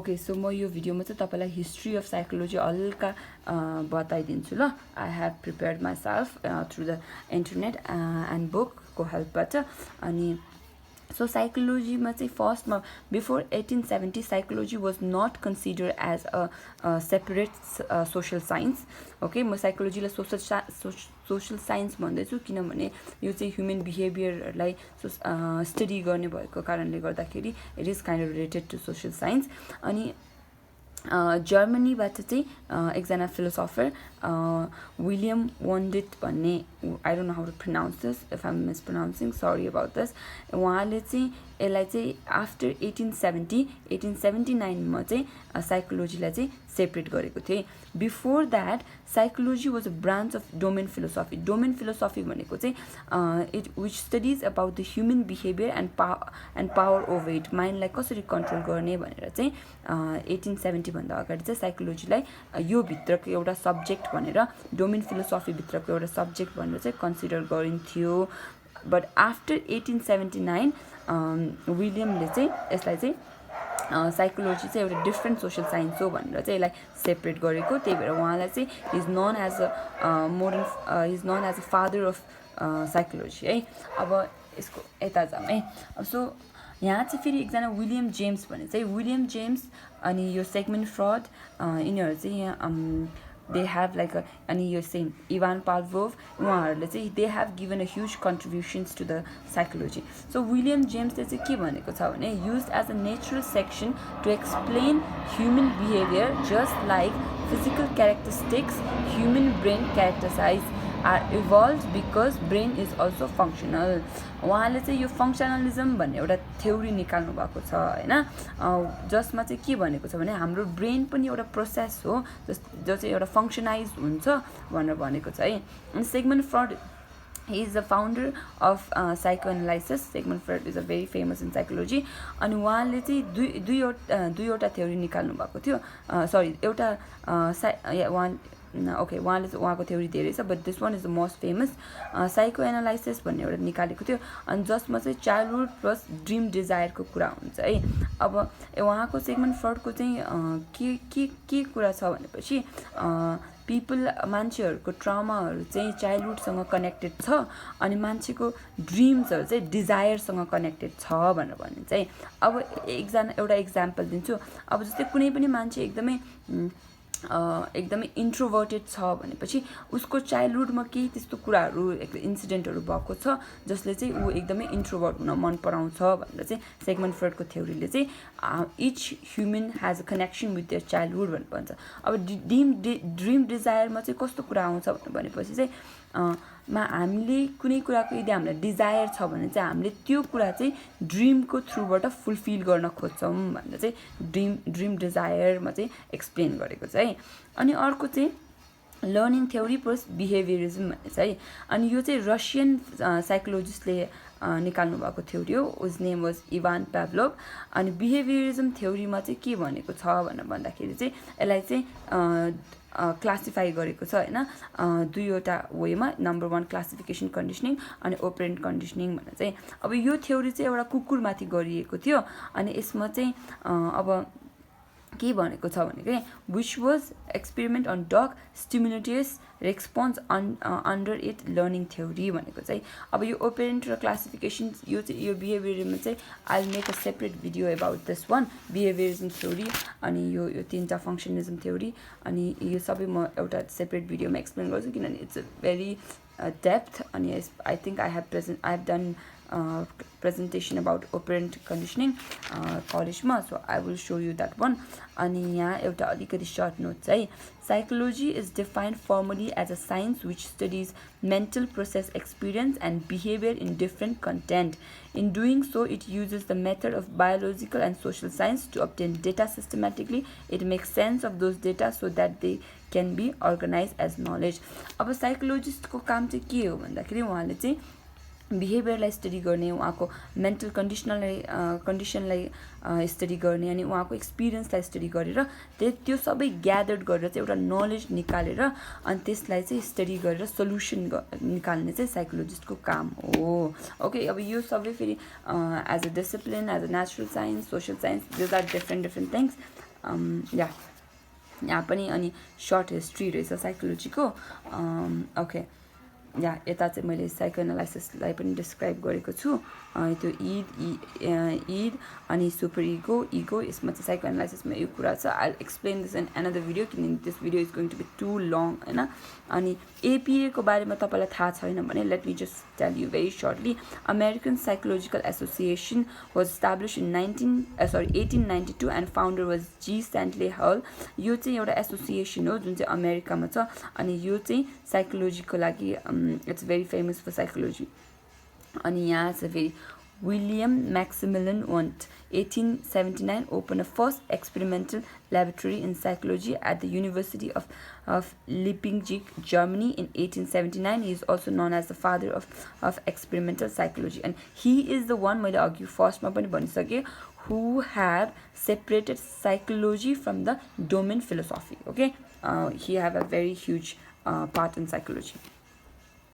Okay so म यो भिडियोमा चाहिँ तपाईँलाई हिस्ट्री अफ साइकोलोजी हल्का बताइदिन्छु ल I have prepared myself through the internet and बुकको हेल्पबाट अनि सो साइकोलोजीमा चाहिँ फर्स्टमा before 1870 psychology was not consider as a separate social science okay म साइकोलोजीलाई सोसल साइन्स भन्दैछु किनभने यो चाहिँ ह्युमन बिहेभियरलाई स्टडी गर्ने भएको कारणले गर्दाखेरि it is kind of related to social science अनि जर्मनीबाट चाहिँ एकजना फिलोसोफर विलियम वन्डिट भन्ने I don't know how to pronounce this if I'm mispronouncing sorry about this उहाँले चाहिँ यसलाई चाहिँ आफ्टर 1879मा चाहिँ साइकोलोजीलाई चाहिँ सेपरेट गरेको थिए before that psychology was a branch of domain philosophy भनेको चाहिँ it which studies about the human behaviour and power over it माइन्डलाई कसरी कन्ट्रोल गर्ने भनेर चाहिँ 1870 भन्दा अगाडि चाहिँ साइकोलोजीलाई यो भित्रको एउटा सब्जेक्ट भनेर डोमेन फिलोसफीभित्रको एउटा सब्जेक्ट भनेर चाहिँ कन्सिडर गरिन्थ्यो बट आफ्टर 1879 विलियमले चाहिँ यसलाई चाहिँ साइकोलोजी चाहिँ एउटा डिफ्रेन्ट सोसल साइन्स हो भनेर चाहिँ यसलाई सेपरेट गरेको त्यही भएर उहाँलाई चाहिँ is known as a father of psychology है अब यसको यता जाऊँ है सो यहाँ चाहिँ फेरि एकजना विलियम जेम्स भन्ने चाहिँ विलियम जेम्स अनि यो सेगमेन्ट फ्रड यिनीहरू चाहिँ यहाँ दे हेभ लाइक अनि यो सेम इभान पाभलोभ उहाँहरूले चाहिँ they have given a huge contributions to the psychology so William जेम्सले चाहिँ के भनेको छ भने use as a natural selection to explain human behaviour just like physical characteristics human brain characterize are evolve because brain is also functional उहाँले चाहिँ यो फङ्सनलिजम भन्ने एउटा थ्योरी निकाल्नु भएको छ होइन जसमा चाहिँ के भनेको छ भने हाम्रो ब्रेन पनि एउटा प्रोसेस हो जो चाहिँ एउटा फङ्सनाइज हुन्छ भनेर भनेको छ है अनि segment fraud he is the founder of psychoanalysis segment freud is a very famous in psychology अनि उहाँले चाहिँ दुईवटा थ्योरी निकाल्नु भएको थियो सरी एउटा उहाँले उहाँको थ्योरी धेरै छ but this one is the most famous psycho analysis भन्ने एउटा निकालेको थियो अनि जसमा चाहिँ चाइल्डहुड प्लस ड्रिम डिजायरको कुरा हुन्छ है अब उहाँको सेगमेन्ट फ्रडको चाहिँ के कुरा छ भनेपछि मान्छेहरूको ट्रामाहरू चाहिँ चाइल्डहुडसँग कनेक्टेड छ अनि मान्छेको ड्रिम्सहरू चाहिँ डिजायरसँग कनेक्टेड छ भनेर भनिन्छ है अब एउटा इक्जाम्पल दिन्छु अब जस्तै कुनै पनि मान्छे एकदमै इन्ट्रोभर्टेड छ भनेपछि उसको चाइल्डहुडमा केही त्यस्तो कुराहरू इन्सिडेन्टहरू भएको छ जसले चाहिँ ऊ एकदमै इन्ट्रोभर्ट हुन मन पराउँछ भनेर चाहिँ सेगमेन्ट फ्रडको थ्योरीले चाहिँ each human has a connection with their childhood भनेर भन्छ अब ड्रिम डिजायरमा चाहिँ कस्तो कुरा आउँछ भनेपछि चाहिँ हामीले कुनै कुराको यदि हामीलाई डिजायर छ भने चाहिँ हामीले त्यो कुरा चाहिँ ड्रिमको थ्रुबाट फुलफिल गर्न खोज्छौँ भनेर चाहिँ ड्रिम डिजायरमा चाहिँ एक्सप्लेन गरेको छ है अनि अर्को चाहिँ लर्निङ थ्योरी प्लस बिहेभियरिजम भन्ने छ है अनि यो चाहिँ रसियन साइकोलोजिस्टले निकाल्नु भएको थ्योरी हो उज नेम वाज इभान पाभलोभ अनि बिहेभियरिजम थ्योरीमा चाहिँ के भनेको छ भनेर भन्दाखेरि चाहिँ यसलाई चाहिँ क्लासिफाई गरेको छ होइन दुईवटा वेमा नम्बर 1 क्लासिफिकेसन कन्डिसनिङ अनि ओपरेन्ट कन्डिसनिङ भनेर चाहिँ अब यो थ्योरी चाहिँ एउटा कुकुरमाथि गरिएको थियो अनि यसमा चाहिँ अब के भनेको छ भने चाहिँ which was experiment on dog stimulus response under it learning theory भनेको चाहिँ अब यो ओपेरेन्ट र क्लासिफिकेसन यो बिहेभियरमा चाहिँ I make a separate video about this one behaviourism theory अनि यो तिनवटा फङ्सनलिजम थ्योरी अनि यो सबै म एउटा सेपरेट भिडियोमा एक्सप्लेन गर्छु किनभने इट्स अ भेरी डेप्थ अनि I think I have done presentation about operant conditioning कलेजमा so I will show you that one अनि यहाँ एउटा अलिकति सर्ट नोट चाहिँ psychology is defined formally as a science which studies mental process experience and behaviour in different content in doing so it uses the method of biological and social science to obtain data systematically it makes sense of those data so that they can be organize as knowledge अब साइकोलोजिस्टको काम चाहिँ के हो भन्दाखेरि उहाँले चाहिँ बिहेभियरलाई study गर्ने उहाँको मेन्टल कन्डिसनलाई स्टडी गर्ने अनि उहाँको एक्सपिरियन्सलाई स्टडी गरेर त्यो सबै ग्यादर्ड गरेर चाहिँ एउटा नलेज निकालेर अनि त्यसलाई चाहिँ स्टडी गरेर सल्युसन निकाल्ने चाहिँ साइकोलोजिस्टको काम हो ओके अब यो सबै फेरि as a discipline as a natural science social science these are different things या यहाँ पनि अनि सर्ट हिस्ट्री रहेछ साइकोलोजीको ओके या यता चाहिँ मैले साइको एनालाइसिसलाई पनि डिस्क्राइब गरेको छु त्यो ईद अनि सुपर इगो यसमा चाहिँ साइको एनालाइसिसमा यो कुरा छ I explain this in another video किनभने this video is going to be too long होइन अनि एपिएको बारेमा तपाईँलाई थाहा छैन भने let me just tell you very shortly American Psychological Association was establish in 1892 and founder was G Stanley Hall यो चाहिँ एउटा एसोसिएसन हो जुन चाहिँ अमेरिकामा छ अनि यो चाहिँ साइकोलोजीको लागि it's very famous for psychology अनि यहाँ छ फेरि William Maximilian Wundt 1879 opened a first experimental laboratory in psychology at the University of Leipzig, Germany in 1879. He is also known as the father of experimental psychology. And he is the one, मैले अघि फर्स्टमा पनि भनिसकेँ, who had separated psychology from the domain philosophy. Okay, he have a very huge part in psychology.